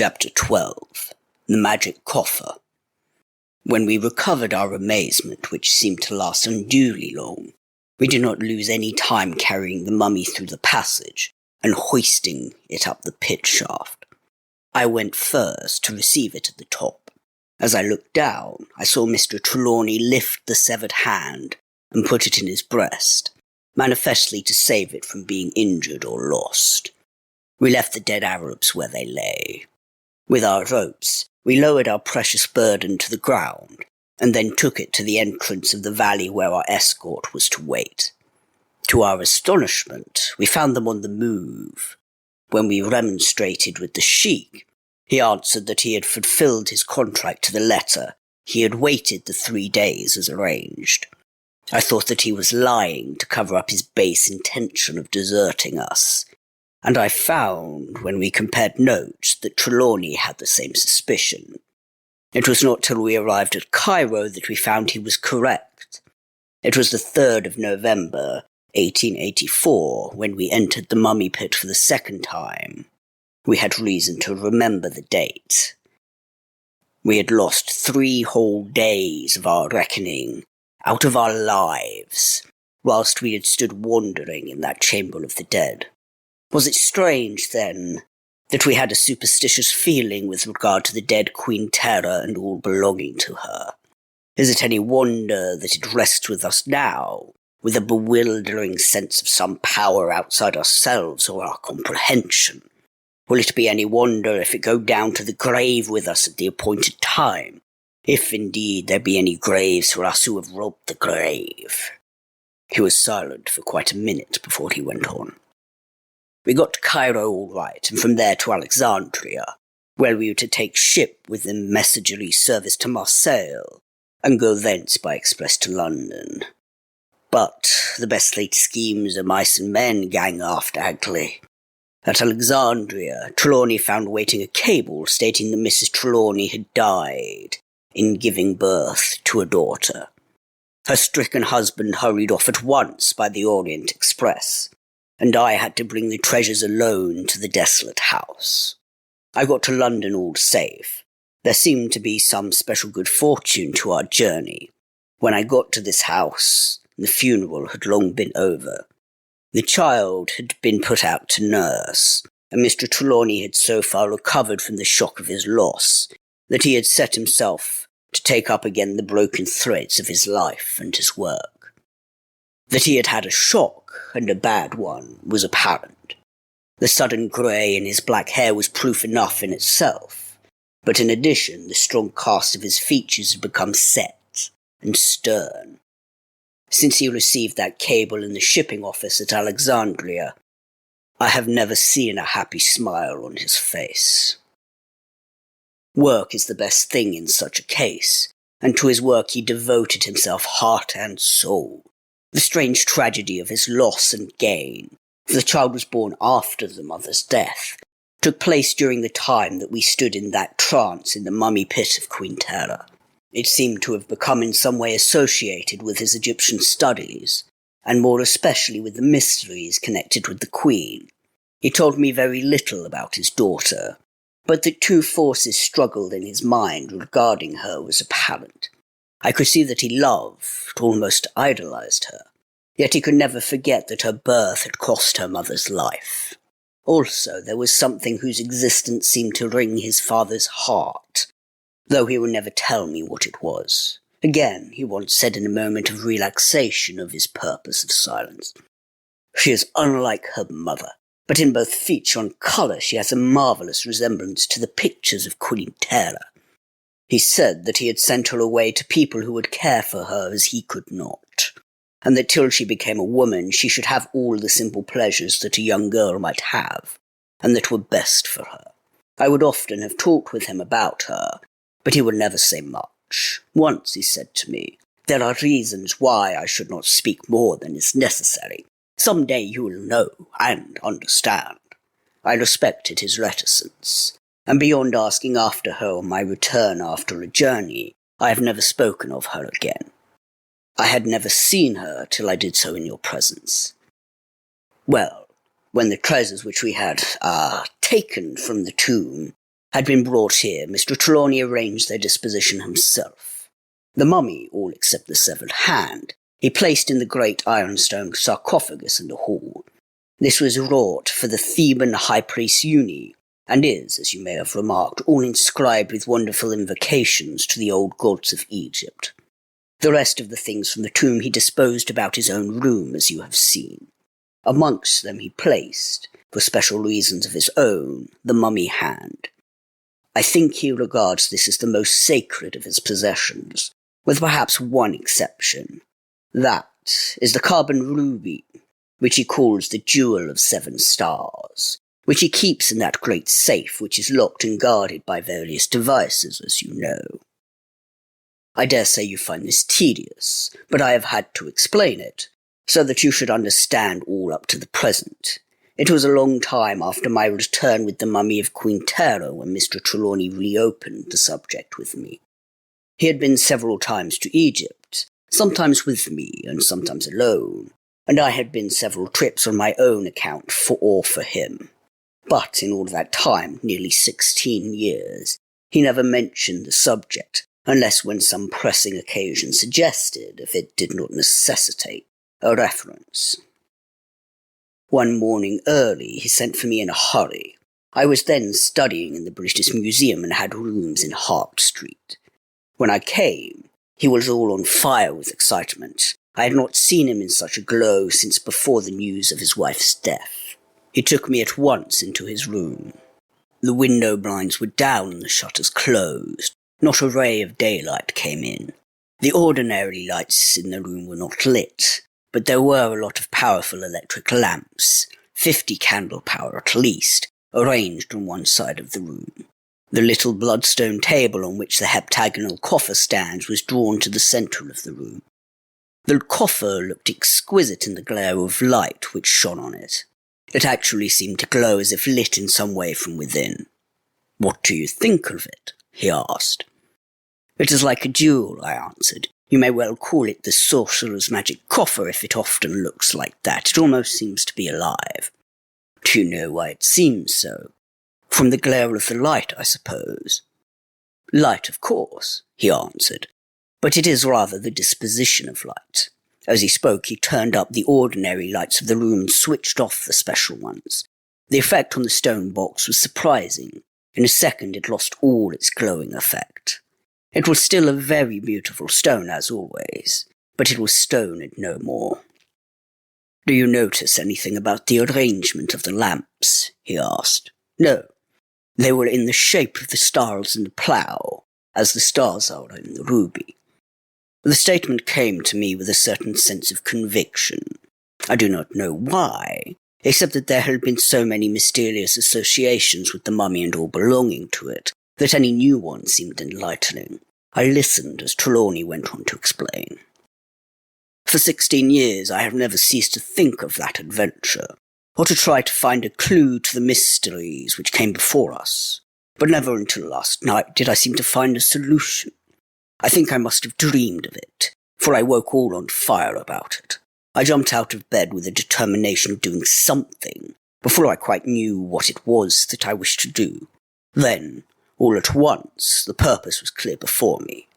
Chapter 12. The Magic Coffer. When we recovered our amazement, which seemed to last unduly long, we did not lose any time carrying the mummy through the passage and hoisting it up the pit shaft. I went first to receive it at the top. As I looked down, I saw Mr. Trelawney lift the severed hand and put it in his breast, manifestly to save it from being injured or lost. We left the dead Arabs where they lay. With our ropes, we lowered our precious burden to the ground, and then took it to the entrance of the valley where our escort was to wait. To our astonishment, we found them on the move. When we remonstrated with the sheik, he answered that he had fulfilled his contract to the letter. He had waited the 3 days as arranged. I thought that he was lying to cover up his base intention of deserting us, and I found, when we compared notes, that Trelawney had the same suspicion. It was not till we arrived at Cairo that we found he was correct. It was the 3rd of November, 1884, when we entered the mummy pit for the second time. We had reason to remember the date. We had lost 3 whole days of our reckoning, out of our lives, whilst we had stood wandering in that chamber of the dead. Was it strange, then, that we had a superstitious feeling with regard to the dead Queen Terror and all belonging to her? Is it any wonder that it rests with us now, with a bewildering sense of some power outside ourselves or our comprehension? Will it be any wonder if it go down to the grave with us at the appointed time, if indeed there be any graves for us who have robbed the grave? He was silent for quite a minute before he went on. We got to Cairo all right, and from there to Alexandria, where we were to take ship with the messagery service to Marseille, and go thence by express to London. But the best laid schemes of mice and men gang aft ugly. At Alexandria, Trelawney found waiting a cable stating that Mrs. Trelawney had died in giving birth to a daughter. Her stricken husband hurried off at once by the Orient Express, and I had to bring the treasures alone to the desolate house. I got to London all safe. There seemed to be some special good fortune to our journey. When I got to this house, the funeral had long been over. The child had been put out to nurse, and Mr. Trelawney had so far recovered from the shock of his loss that he had set himself to take up again the broken threads of his life and his work. That he had had a shock, and a bad one, was apparent. The sudden grey in his black hair was proof enough in itself, but in addition the strong cast of his features had become set and stern. Since he received that cable in the shipping office at Alexandria, I have never seen a happy smile on his face. Work is the best thing in such a case, and to his work he devoted himself heart and soul. The strange tragedy of his loss and gain, for the child was born after the mother's death, took place during the time that we stood in that trance in the mummy pit of Queen Terror. It seemed to have become in some way associated with his Egyptian studies, and more especially with the mysteries connected with the Queen. He told me very little about his daughter, but that 2 forces struggled in his mind regarding her was apparent. I could see that he loved, almost idolized her, yet he could never forget that her birth had cost her mother's life. Also, there was something whose existence seemed to wring his father's heart, though he would never tell me what it was. Again, he once said in a moment of relaxation of his purpose of silence, "She is unlike her mother, but in both feature and colour she has a marvellous resemblance to the pictures of Queen Terror." He said that he had sent her away to people who would care for her as he could not, and that till she became a woman she should have all the simple pleasures that a young girl might have, and that were best for her. I would often have talked with him about her, but he would never say much. Once he said to me, "There are reasons why I should not speak more than is necessary. Some day you will know and understand." I respected his reticence, and beyond asking after her on my return after a journey, I have never spoken of her again. I had never seen her till I did so in your presence. Well, when the treasures which we had taken from the tomb had been brought here, Mr. Trelawney arranged their disposition himself. The mummy, all except the severed hand, he placed in the great ironstone sarcophagus in the hall. This was wrought for the Theban high priest Uni, and is, as you may have remarked, all inscribed with wonderful invocations to the old gods of Egypt. The rest of the things from the tomb he disposed about his own room, as you have seen. Amongst them he placed, for special reasons of his own, the mummy hand. I think he regards this as the most sacred of his possessions, with perhaps one exception. That is the carbon ruby, which he calls the Jewel of 7 Stars, which he keeps in that great safe which is locked and guarded by various devices, as you know. I dare say you find this tedious, but I have had to explain it, so that you should understand all up to the present. It was a long time after my return with the mummy of Queen Tera when Mr. Trelawney reopened the subject with me. He had been several times to Egypt, sometimes with me and sometimes alone, and I had been several trips on my own account for him. But in all that time, nearly 16 years, he never mentioned the subject, unless when some pressing occasion suggested, if it did not necessitate, a reference. One morning early, he sent for me in a hurry. I was then studying in the British Museum and had rooms in Hart Street. When I came, he was all on fire with excitement. I had not seen him in such a glow since before the news of his wife's death. He took me at once into his room. The window blinds were down and the shutters closed. Not a ray of daylight came in. The ordinary lights in the room were not lit, but there were a lot of powerful electric lamps, 50 candle power at least, arranged on one side of the room. The little bloodstone table on which the heptagonal coffer stands was drawn to the centre of the room. The coffer looked exquisite in the glare of light which shone on it. It actually seemed to glow as if lit in some way from within. "What do you think of it?" he asked. "It is like a jewel," I answered. "You may well call it the sorcerer's magic coffer if it often looks like that. It almost seems to be alive." "Do you know why it seems so?" "From the glare of the light, I suppose." "Light, of course," he answered, "but it is rather the disposition of light." As he spoke, he turned up the ordinary lights of the room and switched off the special ones. The effect on the stone box was surprising. In a second it lost all its glowing effect. It was still a very beautiful stone, as always, but it was stone and no more. "Do you notice anything about the arrangement of the lamps?" he asked. "No. They were in the shape of the stars in the plough, as the stars are in the ruby." The statement came to me with a certain sense of conviction. I do not know why, except that there had been so many mysterious associations with the mummy and all belonging to it, that any new one seemed enlightening. I listened as Trelawney went on to explain. "For 16 years I have never ceased to think of that adventure, or to try to find a clue to the mysteries which came before us, but never until last night did I seem to find a solution. I think I must have dreamed of it, for I woke all on fire about it. I jumped out of bed with a determination of doing something, before I quite knew what it was that I wished to do. Then, all at once, the purpose was clear before me.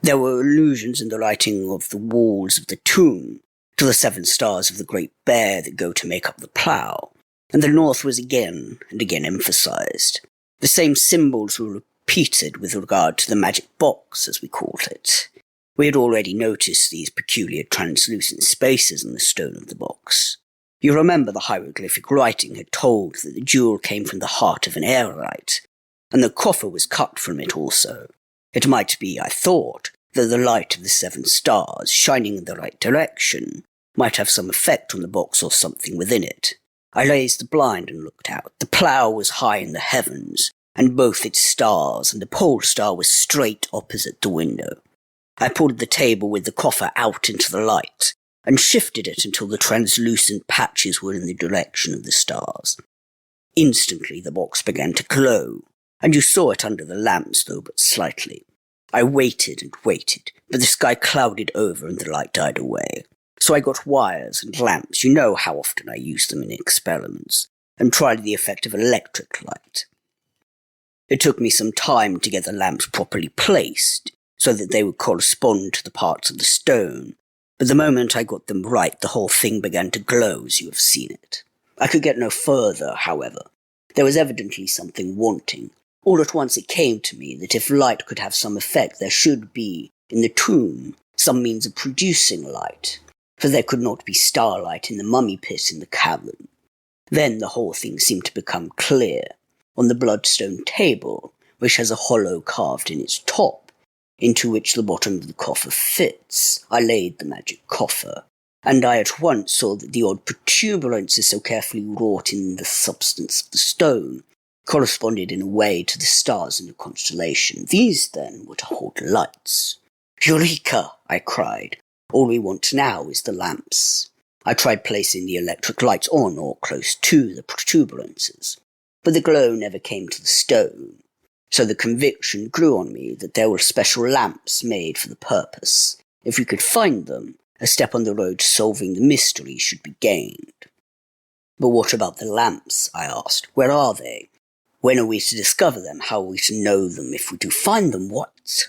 There were allusions in the writing of the walls of the tomb to the 7 stars of the Great Bear that go to make up the plough, and the north was again and again emphasized. The same symbols were repeated with regard to the magic box, as we called it. We had already noticed these peculiar translucent spaces in the stone of the box. You remember the hieroglyphic writing had told that the jewel came from the heart of an aerolite, and the coffer was cut from it also. It might be, I thought, that the light of the 7 stars, shining in the right direction, might have some effect on the box or something within it. I raised the blind and looked out. The plough was high in the heavens, and both its stars and the pole star were straight opposite the window. I pulled the table with the coffer out into the light, and shifted it until the translucent patches were in the direction of the stars. Instantly the box began to glow, and you saw it under the lamps, though but slightly. I waited and waited, but the sky clouded over and the light died away. So I got wires and lamps, you know how often I use them in experiments, and tried the effect of electric light. It took me some time to get the lamps properly placed, so that they would correspond to the parts of the stone, but the moment I got them right, the whole thing began to glow as you have seen it. I could get no further, however. There was evidently something wanting. All at once it came to me that if light could have some effect, there should be, in the tomb, some means of producing light, for there could not be starlight in the mummy pit in the cavern. Then the whole thing seemed to become clear. On the bloodstone table, which has a hollow carved in its top, into which the bottom of the coffer fits, I laid the magic coffer, and I at once saw that the odd protuberances so carefully wrought in the substance of the stone corresponded in a way to the stars in the constellation. These, then, were to hold lights. "Eureka!" I cried. "All we want now is the lamps." I tried placing the electric lights on or close to the protuberances, but the glow never came to the stone, so the conviction grew on me that there were special lamps made for the purpose. If we could find them, a step on the road to solving the mystery should be gained. "But what about the lamps?" I asked. "Where are they? When are we to discover them? How are we to know them if we do find them? What?"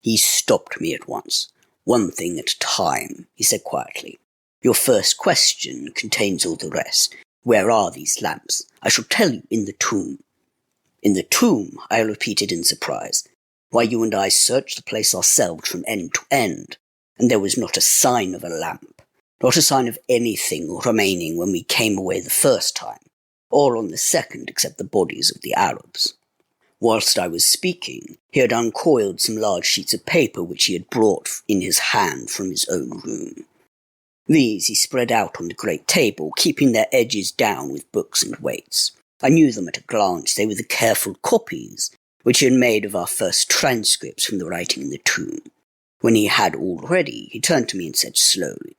He stopped me at once. "One thing at a time," he said quietly. "Your first question contains all the rest. Where are these lamps? I shall tell you in the tomb." "In the tomb?" I repeated in surprise. "Why, you and I searched the place ourselves from end to end, and there was not a sign of a lamp, not a sign of anything remaining when we came away the first time, or on the second except the bodies of the Arabs." Whilst I was speaking, he had uncoiled some large sheets of paper which he had brought in his hand from his own room. These he spread out on the great table, keeping their edges down with books and weights. I knew them at a glance. They were the careful copies which he had made of our first transcripts from the writing in the tomb. When he had all ready, he turned to me and said slowly,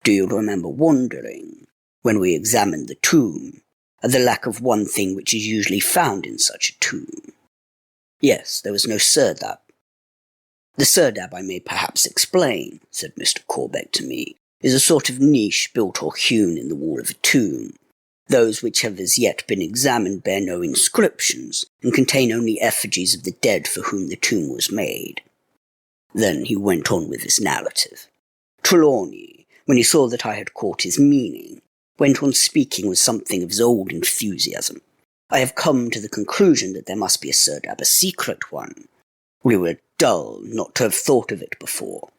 "Do you remember wondering, when we examined the tomb, at the lack of one thing which is usually found in such a tomb?" "Yes, there was no serdab." "The serdab I may perhaps explain," said Mr. Corbeck to me, "is a sort of niche built or hewn in the wall of a tomb. Those which have as yet been examined bear no inscriptions, and contain only effigies of the dead for whom the tomb was made." Then he went on with his narrative. Trelawney, when he saw that I had caught his meaning, went on speaking with something of his old enthusiasm. "I have come to the conclusion that there must be a serdab, a secret one. We were dull not to have thought of it before.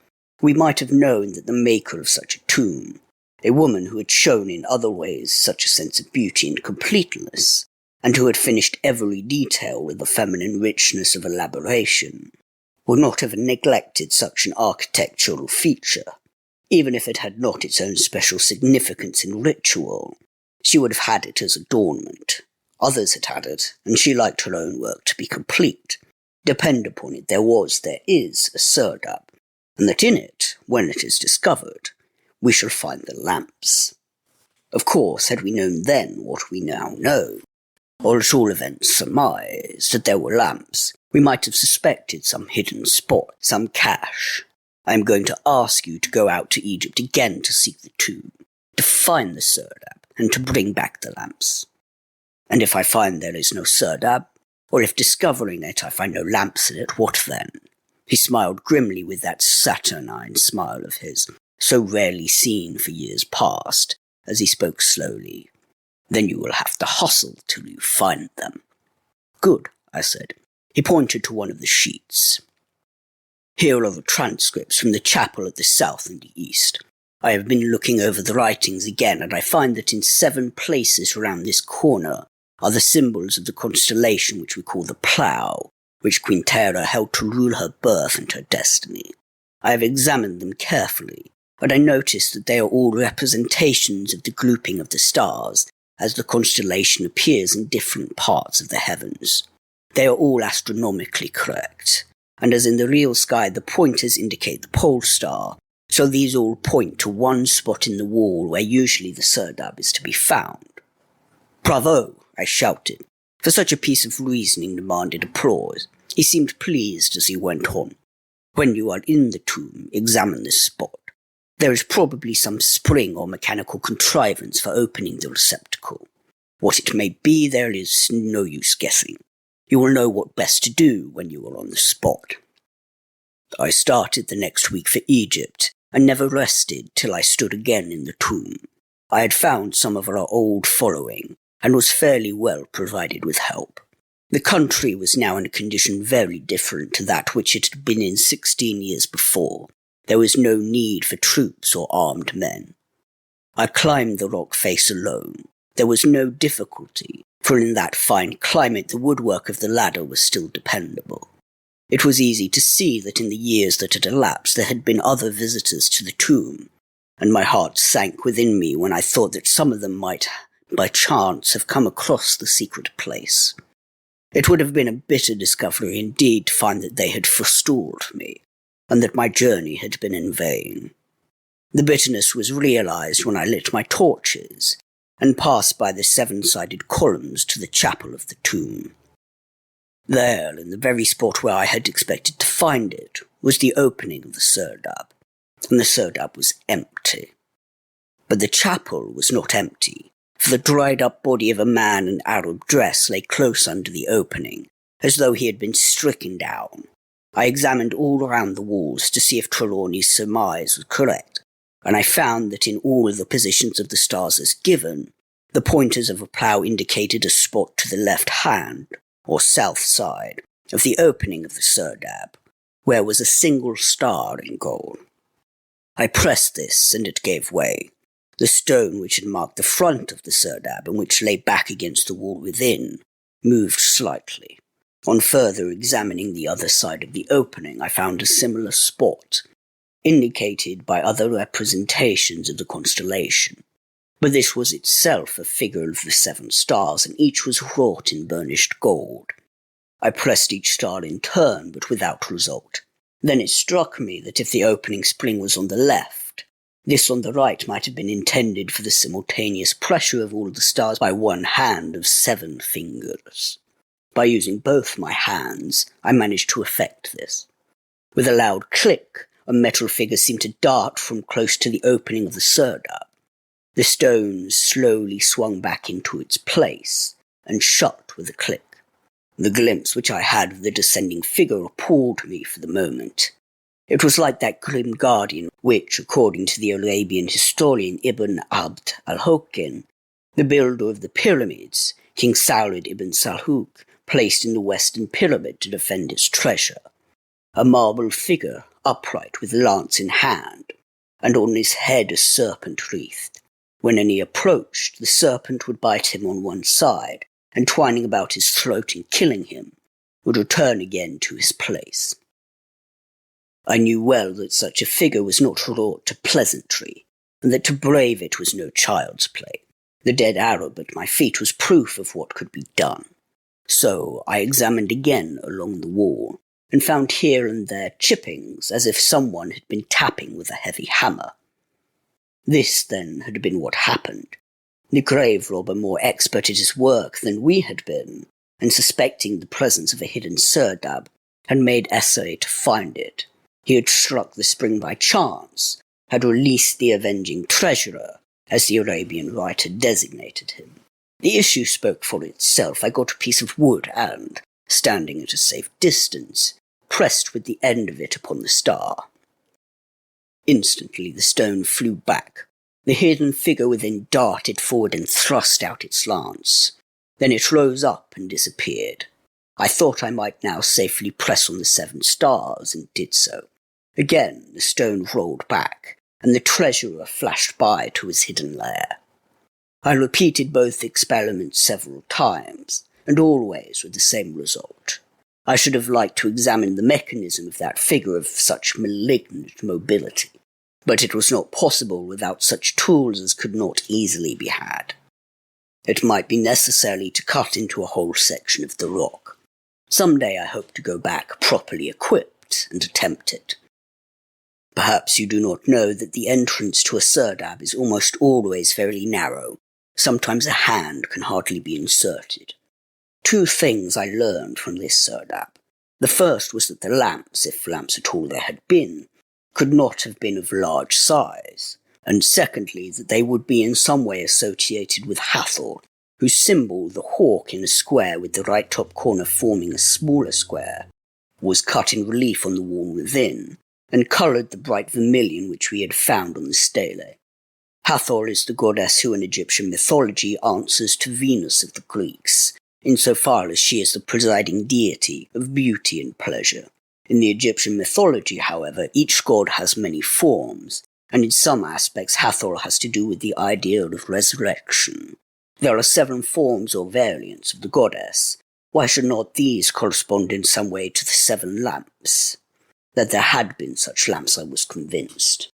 We might have known that the maker of such a tomb, a woman who had shown in other ways such a sense of beauty and completeness, and who had finished every detail with the feminine richness of elaboration, would not have neglected such an architectural feature. Even if it had not its own special significance in ritual, she would have had it as adornment. Others had had it, and she liked her own work to be complete. Depend upon it, there is a serdab, and that in it, when it is discovered, we shall find the lamps." Of course, had we known then what we now know, or at all events surmised that there were lamps, we might have suspected some hidden spot, some cache. I am going to ask you to go out to Egypt again to seek the tomb, to find the serdab, and to bring back the lamps. And if I find there is no serdab, or if discovering it I find no lamps in it, what then? He smiled grimly with that saturnine smile of his, so rarely seen for years past, as he spoke slowly. "Then you will have to hustle till you find them." "Good," I said. He pointed to one of the sheets. "Here are the transcripts from the chapel at the south and the east. I have been looking over the writings again, and I find that in 7 places around this corner are the symbols of the constellation which we call the Plough, which Queen Tera held to rule her birth and her destiny. I have examined them carefully, but I notice that they are all representations of the grouping of the stars as the constellation appears in different parts of the heavens. They are all astronomically correct, and as in the real sky the pointers indicate the pole star, so these all point to one spot in the wall where usually the serdab is to be found." "Bravo!" I shouted, for such a piece of reasoning demanded applause. He seemed pleased as he went on. "When you are in the tomb, examine this spot. There is probably some spring or mechanical contrivance for opening the receptacle. What it may be, there is no use guessing. You will know what best to do when you are on the spot. I started the next week for Egypt, and never rested till I stood again in the tomb. I had found some of our old following, and was fairly well provided with help. The country was now in a condition very different to that which it had been in 16 years before. There was no need for troops or armed men. I climbed the rock face alone. There was no difficulty, for in that fine climate the woodwork of the ladder was still dependable. It was easy to see that in the years that had elapsed there had been other visitors to the tomb, and my heart sank within me when I thought that some of them might, by chance, have come across the secret place. It would have been a bitter discovery indeed to find that they had forestalled me, and that my journey had been in vain. The bitterness was realized when I lit my torches, and passed by the 7-sided columns to the chapel of the tomb. There, in the very spot where I had expected to find it, was the opening of the serdab, and the serdab was empty. But the chapel was not empty, for the dried-up body of a man in Arab dress lay close under the opening, as though he had been stricken down. I examined all around the walls to see if Trelawney's surmise was correct, and I found that in all the positions of the stars as given, the pointers of a plough indicated a spot to the left hand, or south side, of the opening of the serdab, where was a single star in gold. I pressed this, and it gave way. The stone which had marked the front of the serdab, and which lay back against the wall within, moved slightly. On further examining the other side of the opening, I found a similar spot, indicated by other representations of the constellation. But this was itself a figure of the 7 stars, and each was wrought in burnished gold. I pressed each star in turn, but without result. Then it struck me that if the opening spring was on the left, this on the right might have been intended for the simultaneous pressure of all the stars by one hand of 7 fingers. By using both my hands, I managed to effect this. With a loud click, a metal figure seemed to dart from close to the opening of the serdab. The stone slowly swung back into its place, and shut with a click. The glimpse which I had of the descending figure appalled me for the moment. It was like that grim guardian which, according to the Arabian historian Ibn Abd al-Hokin, the builder of the pyramids, King Saud ibn Salhuk, placed in the western pyramid to defend its treasure. A marble figure, upright with lance in hand, and on his head a serpent wreathed. When any approached, the serpent would bite him on one side, and twining about his throat and killing him, would return again to his place. I knew well that such a figure was not wrought to pleasantry, and that to brave it was no child's play. The dead Arab at my feet was proof of what could be done. So I examined again along the wall, and found here and there chippings, as if someone had been tapping with a heavy hammer. This, then, had been what happened. The grave robber, more expert at his work than we had been, and suspecting the presence of a hidden serdab, had made essay to find it. He had struck the spring by chance, had released the avenging treasurer, as the Arabian writer designated him. The issue spoke for itself. I got a piece of wood and, standing at a safe distance, pressed with the end of it upon the star. Instantly the stone flew back. The hidden figure within darted forward and thrust out its lance. Then it rose up and disappeared. I thought I might now safely press on the 7 stars, and did so. Again the stone rolled back, and the treasurer flashed by to his hidden lair. I repeated both experiments several times, and always with the same result. I should have liked to examine the mechanism of that figure of such malignant mobility, but it was not possible without such tools as could not easily be had. It might be necessary to cut into a whole section of the rock. Some day I hope to go back properly equipped and attempt it. Perhaps you do not know that the entrance to a serdab is almost always very narrow. Sometimes a hand can hardly be inserted. 2 things I learned from this serdab. The first was that the lamps, if lamps at all there had been, could not have been of large size, and secondly that they would be in some way associated with Hathor, whose symbol, the hawk in a square with the right top corner forming a smaller square, was cut in relief on the wall within, and coloured the bright vermilion which we had found on the stele. Hathor is the goddess who in Egyptian mythology answers to Venus of the Greeks, insofar as she is the presiding deity of beauty and pleasure. In the Egyptian mythology, however, each god has many forms, and in some aspects Hathor has to do with the idea of resurrection. There are 7 forms or variants of the goddess. Why should not these correspond in some way to the 7 lamps? That there had been such lamps I was convinced.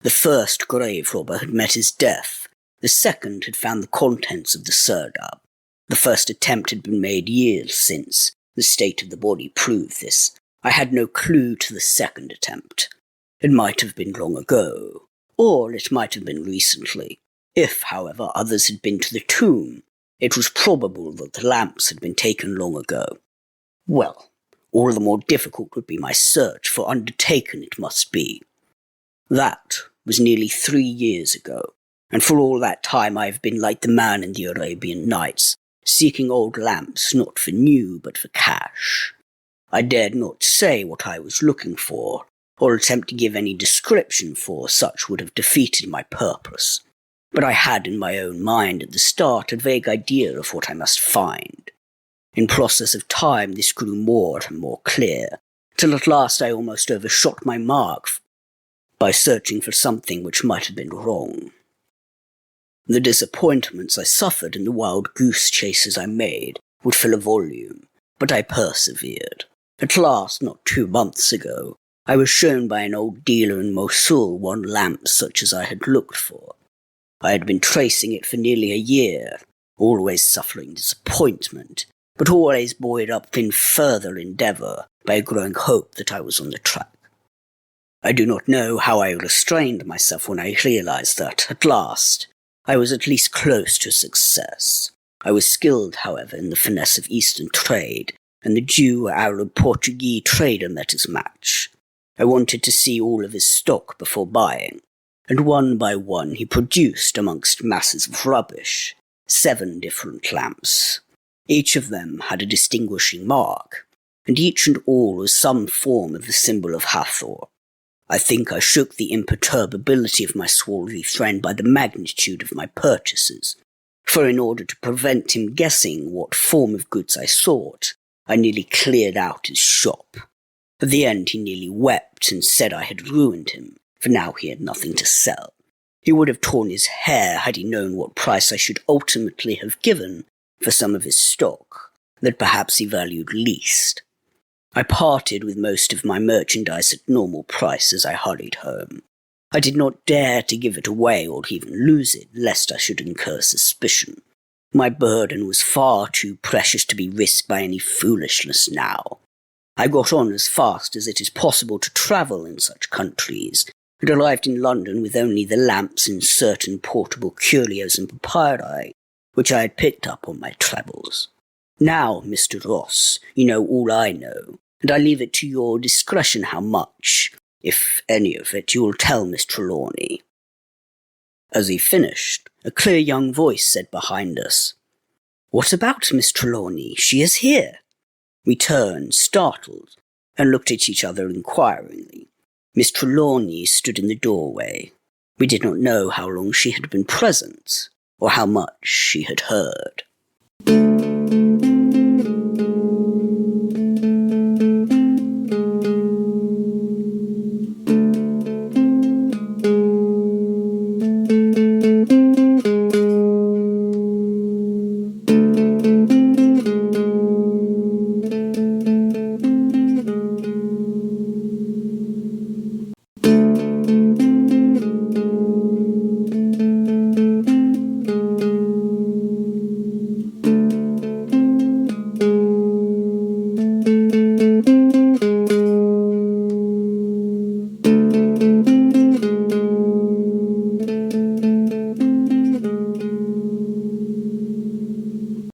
The first grave robber had met his death. The second had found the contents of the serdab. The first attempt had been made years since. The state of the body proved this. I had no clue to the second attempt. It might have been long ago, or it might have been recently. If, however, others had been to the tomb, it was probable that the lamps had been taken long ago. Well, all the more difficult would be my search, for undertaken it must be. That was nearly 3 years ago, and for all that time I have been like the man in the Arabian Nights, seeking old lamps not for new but for cash. I dared not say what I was looking for, or attempt to give any description, for such would have defeated my purpose. But I had in my own mind at the start a vague idea of what I must find. In process of time this grew more and more clear, till at last I almost overshot my mark by searching for something which might have been wrong. The disappointments I suffered and the wild goose chases I made would fill a volume, but I persevered. At last, not 2 months ago, I was shown by an old dealer in Mosul one lamp such as I had looked for. I had been tracing it for nearly a year, always suffering disappointment, but always buoyed up in further endeavour by a growing hope that I was on the track. I do not know how I restrained myself when I realized that, at last, I was at least close to success. I was skilled, however, in the finesse of Eastern trade, and the Jew, Arab, Portuguese trader met his match. I wanted to see all of his stock before buying, and one by one he produced, amongst masses of rubbish, 7 different lamps. Each of them had a distinguishing mark, and each and all was some form of the symbol of Hathor. I think I shook the imperturbability of my swarthy friend by the magnitude of my purchases, for in order to prevent him guessing what form of goods I sought, I nearly cleared out his shop. At the end he nearly wept and said I had ruined him, for now he had nothing to sell. He would have torn his hair had he known what price I should ultimately have given for some of his stock, that perhaps he valued least. I parted with most of my merchandise at normal price as I hurried home. I did not dare to give it away or even lose it, lest I should incur suspicion. My burden was far too precious to be risked by any foolishness now. I got on as fast as it is possible to travel in such countries, and arrived in London with only the lamps and certain portable curios and papyri, which I had picked up on my travels. Now, Mr. Ross, you know all I know, and I leave it to your discretion how much, if any of it, you will tell Miss Trelawney. As he finished, a clear young voice said behind us, "What about Miss Trelawney? She is here." We turned, startled, and looked at each other inquiringly. Miss Trelawney stood in the doorway. We did not know how long she had been present, or how much she had heard.